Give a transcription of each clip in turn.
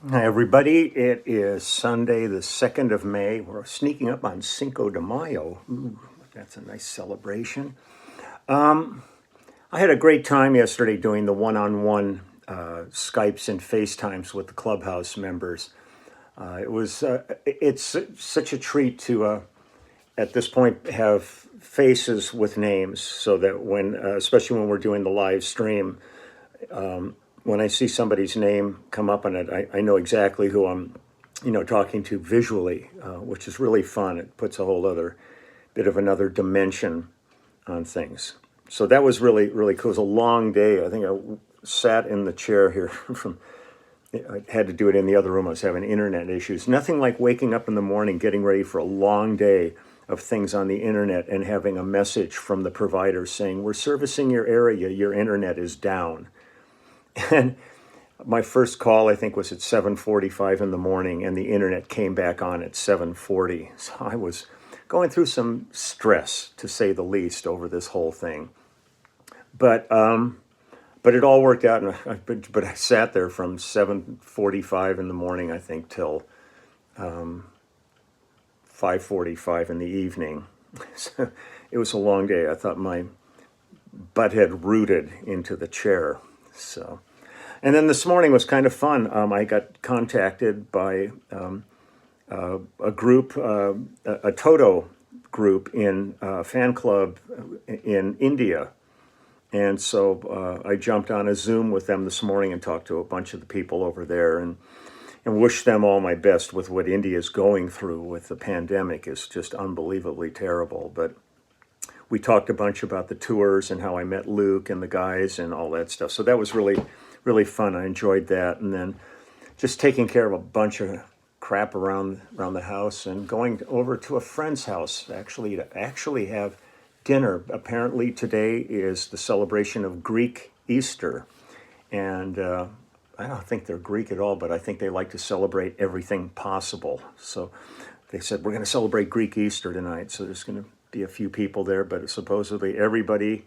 Hi, everybody. It is Sunday, the 2nd of May. We're sneaking up on Cinco de Mayo. Ooh, that's a nice celebration. I had a great time yesterday doing the one-on-one Skypes and FaceTimes with the clubhouse members. It's such a treat to, at this point, have faces with names so that especially when we're doing the live stream, when I see somebody's name come up on it, I know exactly who I'm, talking to visually, which is really fun. It puts a whole other bit of another dimension on things. So that was really, really cool. It was a long day. I think I sat in the chair here I had to do it in the other room. I was having internet issues. Nothing like waking up in the morning, getting ready for a long day of things on the internet and having a message from the provider saying, we're servicing your area, your internet is down. And my first call, I think, was at 7:45 in the morning, and the internet came back on at 7:40. So I was going through some stress, to say the least, over this whole thing. But it all worked out, and but I sat there from 7:45 in the morning, I think, till 5:45 in the evening. So it was a long day. I thought my butt had rooted into the chair. So, and then this morning was kind of fun. I got contacted by a group, a Toto group in fan club in India. And so I jumped on a Zoom with them this morning and talked to a bunch of the people over there and wished them all my best with what India is going through with the pandemic. Is just unbelievably terrible. But we talked a bunch about the tours and how I met Luke and the guys and all that stuff. So that was really, really fun. I enjoyed that. And then just taking care of a bunch of crap around the house and going over to a friend's house to actually have dinner. Apparently today is the celebration of Greek Easter. And I don't think they're Greek at all, but I think they like to celebrate everything possible. So they said, we're going to celebrate Greek Easter tonight. So there's going to be a few people there, but supposedly everybody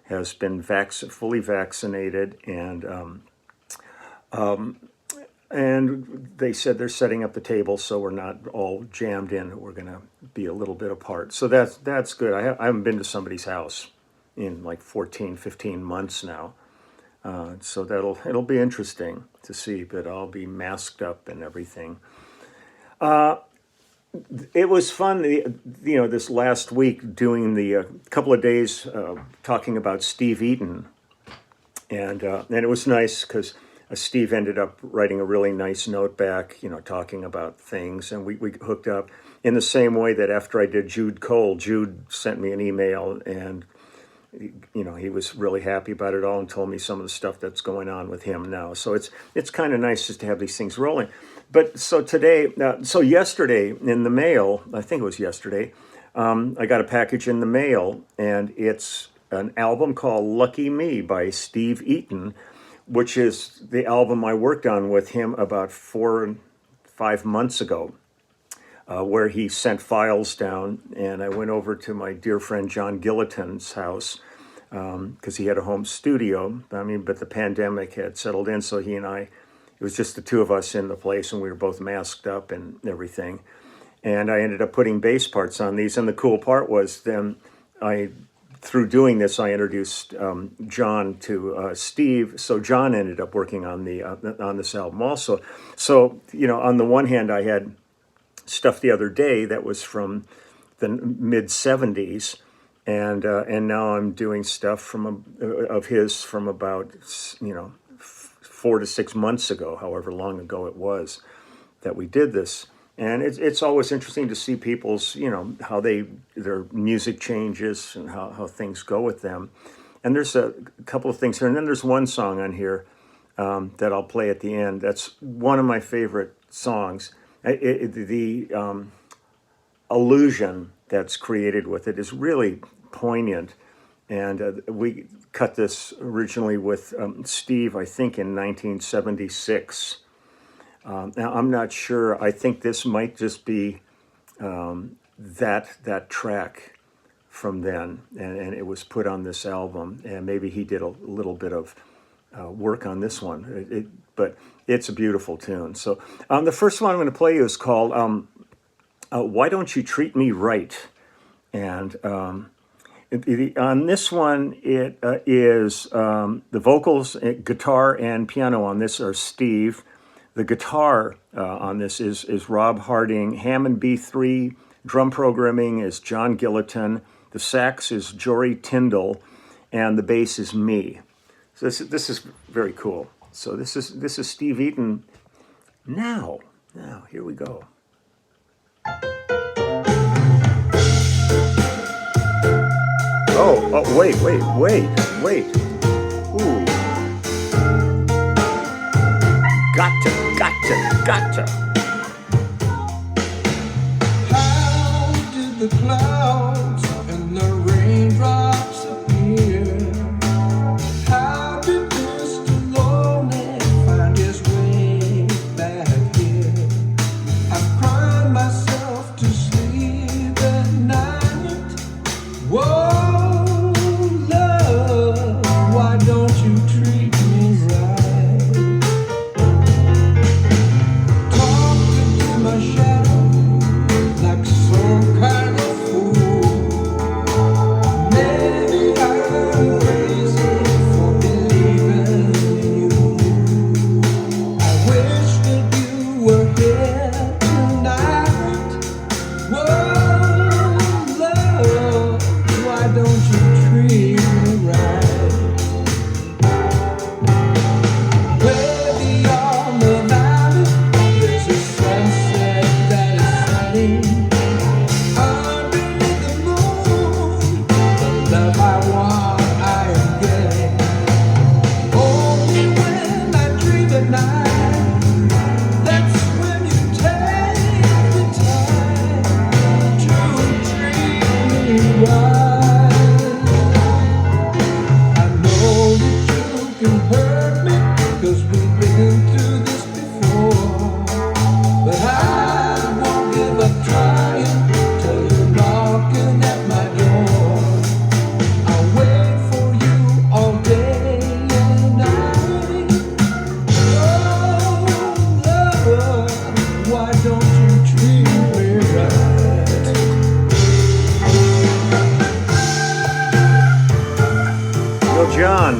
has been fully vaccinated, and they said they're setting up the table so we're not all jammed in. We're going to be a little bit apart. So that's good. I haven't been to somebody's house in like 14, 15 months now. So it'll be interesting to see, but I'll be masked up and everything. It was fun, this last week doing the couple of days talking about Steve Eaton, and it was nice because Steve ended up writing a really nice note back, talking about things, and we hooked up in the same way that after I did Jude Cole, Jude sent me an email, and he was really happy about it all and told me some of the stuff that's going on with him now. So it's kind of nice just to have these things rolling. But so yesterday in the mail, I think it was yesterday, I got a package in the mail, and it's an album called Lucky Me by Steve Eaton, which is the album I worked on with him about 4-5 months ago, where he sent files down, and I went over to my dear friend John Gilliton's house because he had a home studio. But the pandemic had settled in, so he and I, it was just the two of us in the place, and we were both masked up and everything. And I ended up putting bass parts on these. And the cool part was then through doing this, I introduced John to Steve. So John ended up working on this album also. So, on the one hand, I had stuff the other day that was from the mid 70s. And now I'm doing stuff of his from about, 4 to 6 months ago, however long ago it was that we did this. And it's always interesting to see people's, how their music changes and how things go with them. And there's a couple of things here. And then there's one song on here that I'll play at the end. That's one of my favorite songs. The illusion that's created with it is really poignant. And we cut this originally with Steve, I think, in 1976. Now, I'm not sure. I think this might just be that track from then, and it was put on this album. And maybe he did a little bit of work on this one. but it's a beautiful tune. So the first one I'm going to play you is called Why Don't You Treat Me Right? And on this one, it is the vocals, guitar, and piano on this are Steve. The guitar on this is Rob Harding. Hammond B3. Drum programming is John Gilliton. The sax is Jory Tyndall. And the bass is me. So this is very cool. So this is Steve Eaton now. Now, here we go. Oh, wait. Ooh. Gotcha. How did the clouds and the raindrops appear? How did Mr. Lonely find his way back here? I'm crying myself to sleep at night. Whoa, love, why don't you treat me right? Talking to my shadow like some kind of fool. Maybe I'm crazy for believing in you. I wish that you were here tonight. Whoa, love, why don't you treat me right? Way beyond the valley, there's a sunset that is setting. Underneath the moon, the love I want, I am getting. Only when I dream at night, that's when you take the time to treat me right. I know that you can hurt me, 'cause we've been through this before. But I won't give up trying till you're knocking at my door. I'll wait for you all day and night. Oh, love, why don't you treat me right? Yo, John.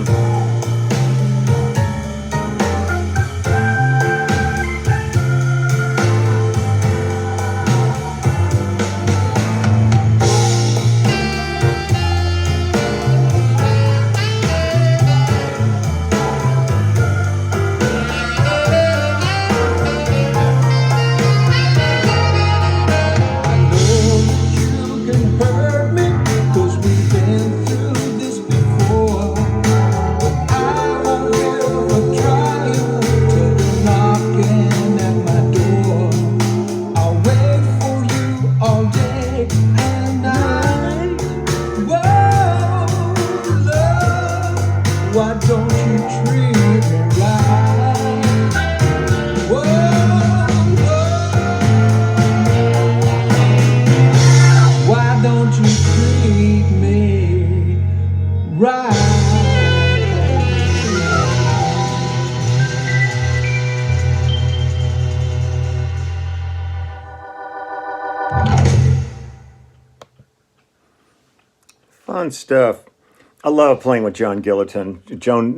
I know that you can hurt me, 'cause we've been through this before. But I won't give up trying till you're knocking at my door. I'll wait for you all day and night. Whoa, love, why don't you treat me right? Whoa, why don't you treat me right? Fun stuff. I love playing with John Gilliton.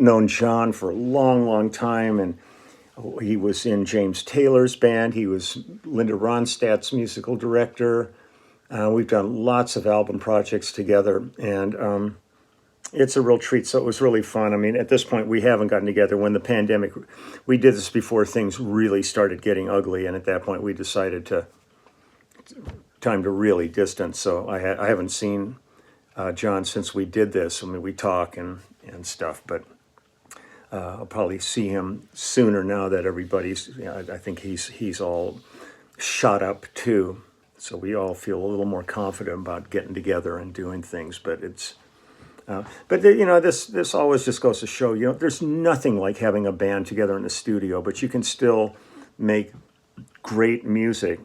Known John for a long time, and he was in James Taylor's band. He was Linda Ronstadt's musical director. We've done lots of album projects together, and it's a real treat. So it was really fun. I mean, at this point, we haven't gotten together. When the pandemic, we did this before things really started getting ugly, and at that point, we decided time to really distance. So I haven't seen John since we did this. I mean, we talk and stuff, but I'll probably see him sooner now that everybody's. I think he's all shot up too. So we all feel a little more confident about getting together and doing things. But it's, this always just goes to show, there's nothing like having a band together in the studio, but you can still make great music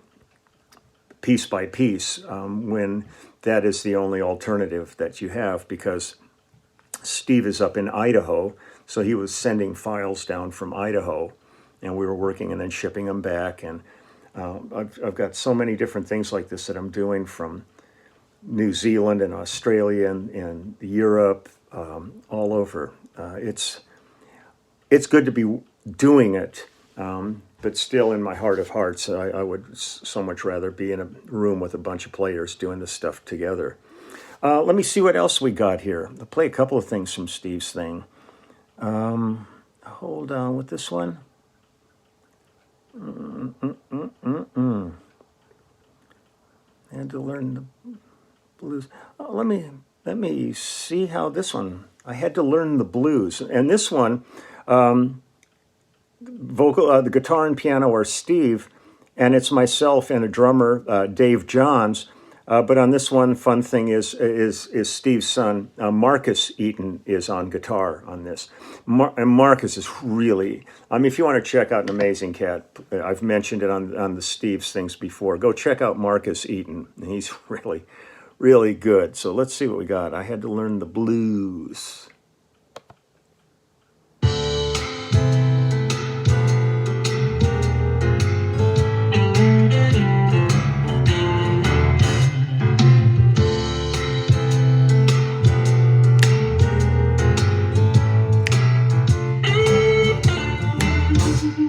piece by piece when that is the only alternative that you have, because Steve is up in Idaho, so he was sending files down from Idaho, and we were working and then shipping them back. And I've got so many different things like this that I'm doing from New Zealand and Australia and Europe, all over. It's good to be doing it, but still in my heart of hearts, I would so much rather be in a room with a bunch of players doing this stuff together. Let me see what else we got here. I'll play a couple of things from Steve's thing. Hold on with this one. I had to learn the blues. Let me see how this one. I had to learn the blues, and this one, the guitar and piano are Steve, and it's myself and a drummer, Dave Johns. But on this one, fun thing is Steve's son, Marcus Eaton, is on guitar on this. And Marcus is really, I mean, if you want to check out an amazing cat, I've mentioned it on the Steve's things before. Go check out Marcus Eaton. He's really, really good. So let's see what we got. I had to learn the blues.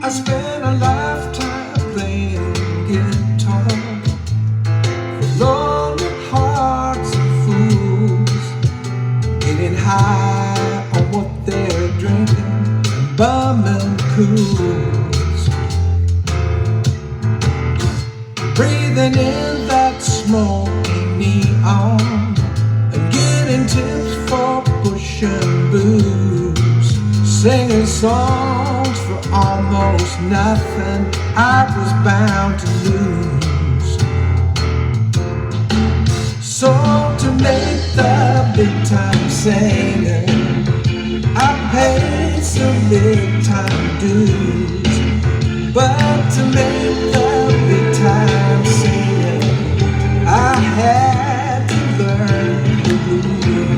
I spent a lifetime playing guitar for lonely hearts and fools, getting high on what they're drinking and bumming cools, breathing in that smoky neon and getting tips for pushing booze, singing songs for almost nothing I was bound to lose. So to make the big time singing, I paid some big time dues. But to make the big time singing, I had to learn the blues.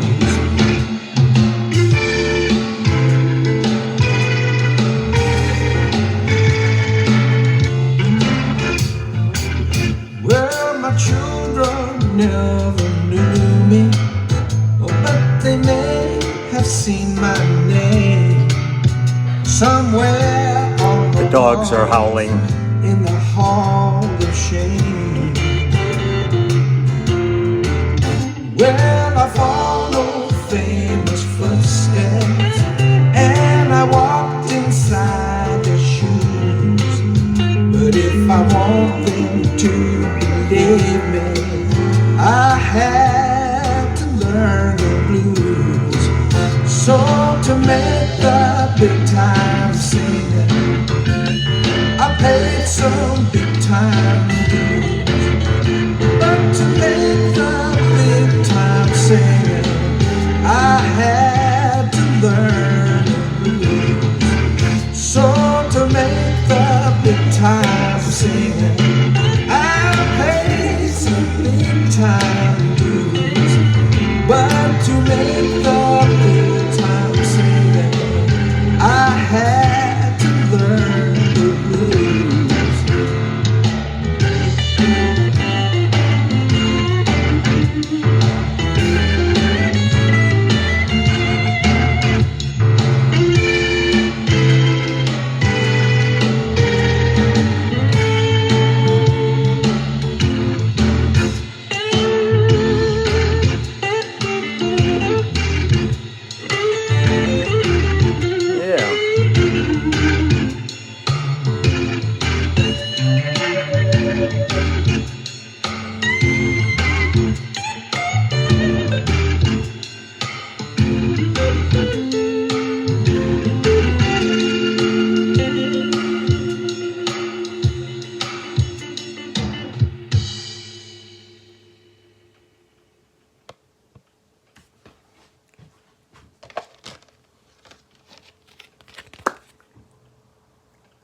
Children never knew me, but they may have seen my name somewhere on The dogs are howling. in the hall of shame. Well, I followed famous footsteps and I walked inside their shoes. But if I want them to believe me, I had to learn the blues. So to make the big time singing, I paid some big time dues. But to make the big time singing, I had to learn the blues. So to make the big time singing, I paid some big time dues. But to make the big time singing, I had to learn the blues.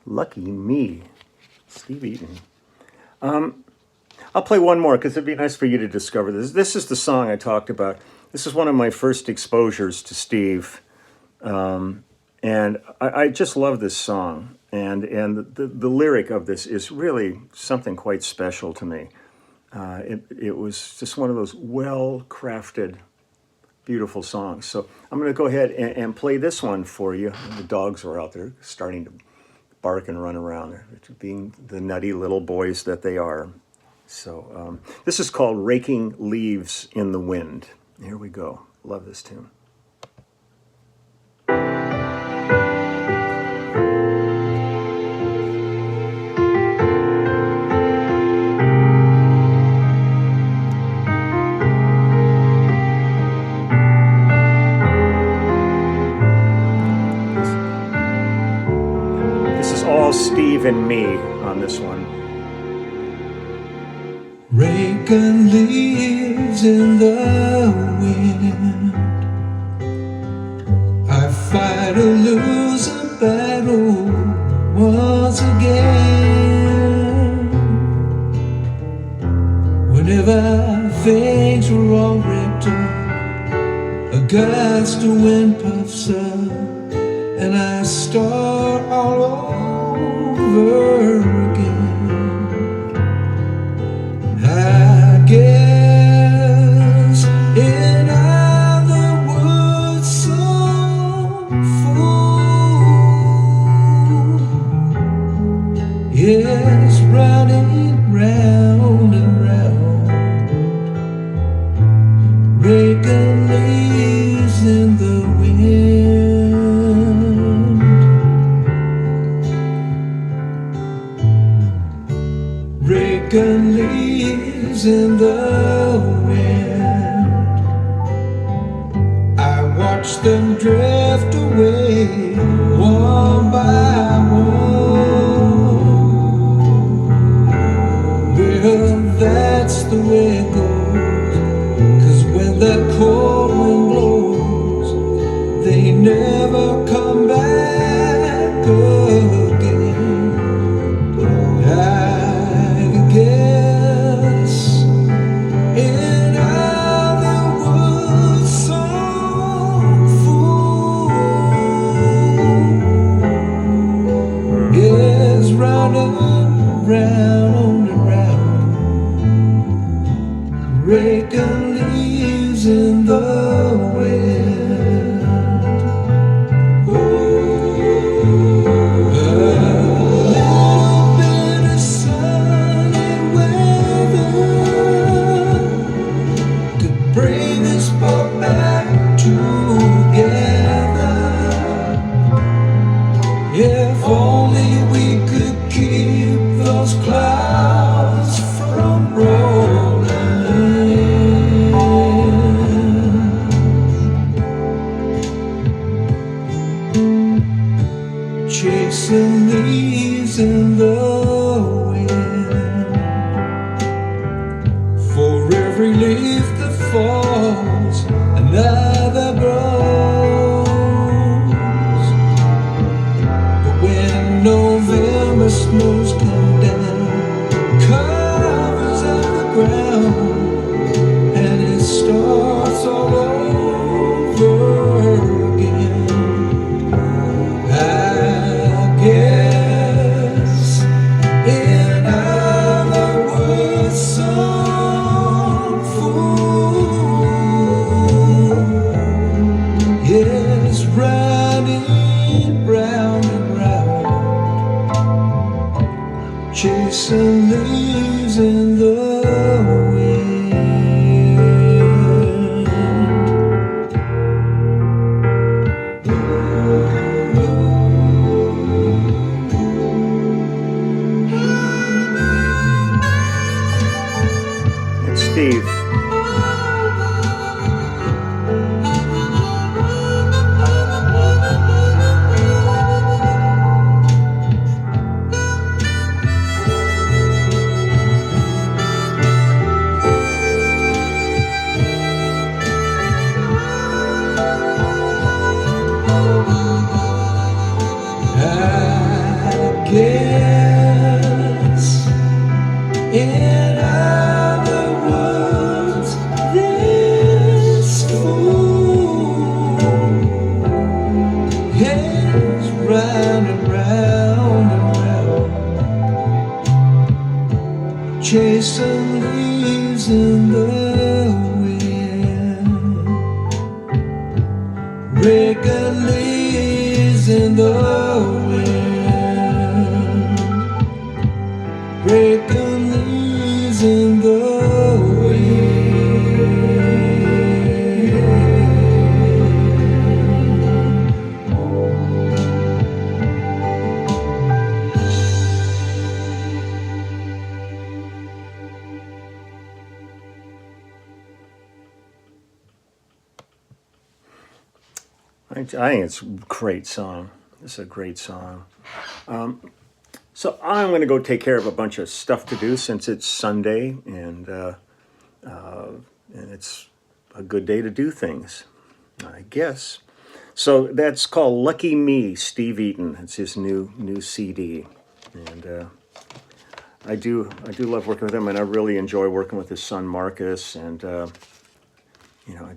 Lucky me, Steve Eaton. I'll play one more because it'd be nice for you to discover this. This is the song I talked about. This is one of my first exposures to Steve. And I just love this song. And the lyric of this is really something quite special to me. It was just one of those well-crafted, beautiful songs. So I'm going to go ahead and play this one for you. The dogs are out there starting to bark and run around, being the nutty little boys that they are. So this is called Raking Leaves in the Wind. Here we go. Love this tune. All Steve and me on this one. Raking leaves in the wind, I fight or lose a battle once again. Whenever things were all wrapped up, a gust of wind puffs up, and I start all over again. I guess in other words, some fool is running round and round, raking leaves in the wind. Raking leaves in the wind, I watch them drift away one by one. Well, that's the way it goes, 'cause when that cold wind blows, they never come back again. Guess in other words, some fool is running round and round, raking leaves in the wind. Bring us both back together. If only we could keep those clouds from rolling. Chasing leaves in the wind, for every leaf that falls, another grows. But when November snows come down, covers up the ground, and it starts all over again, I guess in other words, some fool is running round and round, chasing leaves in the wind. And Steve. I guess in other words, this fool is chasing leaves in the wind, raking leaves in the wind, raking leaves in the wind. I think it's a great song. It's a great song. So I'm going to go take care of a bunch of stuff to do since it's Sunday and it's a good day to do things, I guess. So that's called "Lucky Me," Steve Eaton. It's his new CD, and I do love working with him, and I really enjoy working with his son Marcus, and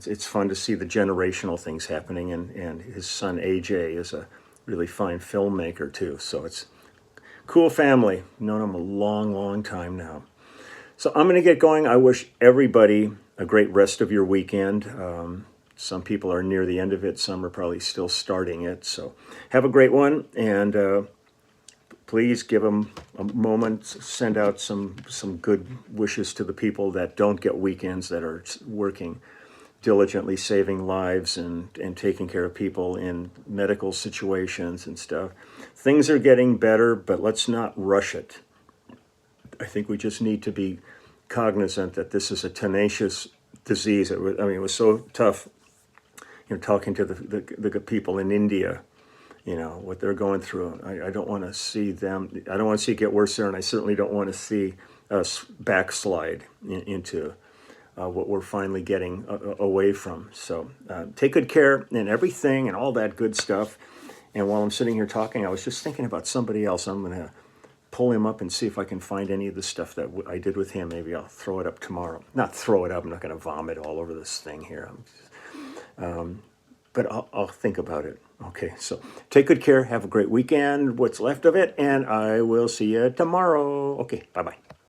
it's fun to see the generational things happening, and his son AJ is a really fine filmmaker too. So it's cool family. Known him a long time now. So I'm going to get going. I wish everybody a great rest of your weekend. Some people are near the end of it. Some are probably still starting it. So have a great one, and please give them a moment. Send out some good wishes to the people that don't get weekends, that are working diligently, saving lives and taking care of people in medical situations and stuff. Things are getting better, but let's not rush it. I think we just need to be cognizant that this is a tenacious disease. It was so tough, talking to the people in India, what they're going through. I don't want to see them. I don't want to see it get worse there, and I certainly don't want to see us backslide into what we're finally getting away from. So take good care and everything and all that good stuff. And while I'm sitting here talking, I was just thinking about somebody else. I'm going to pull him up and see if I can find any of the stuff that I did with him. Maybe I'll throw it up tomorrow. Not throw it up. I'm not going to vomit all over this thing here. But I'll think about it. Okay, so take good care. Have a great weekend, what's left of it, and I will see you tomorrow. Okay, bye-bye.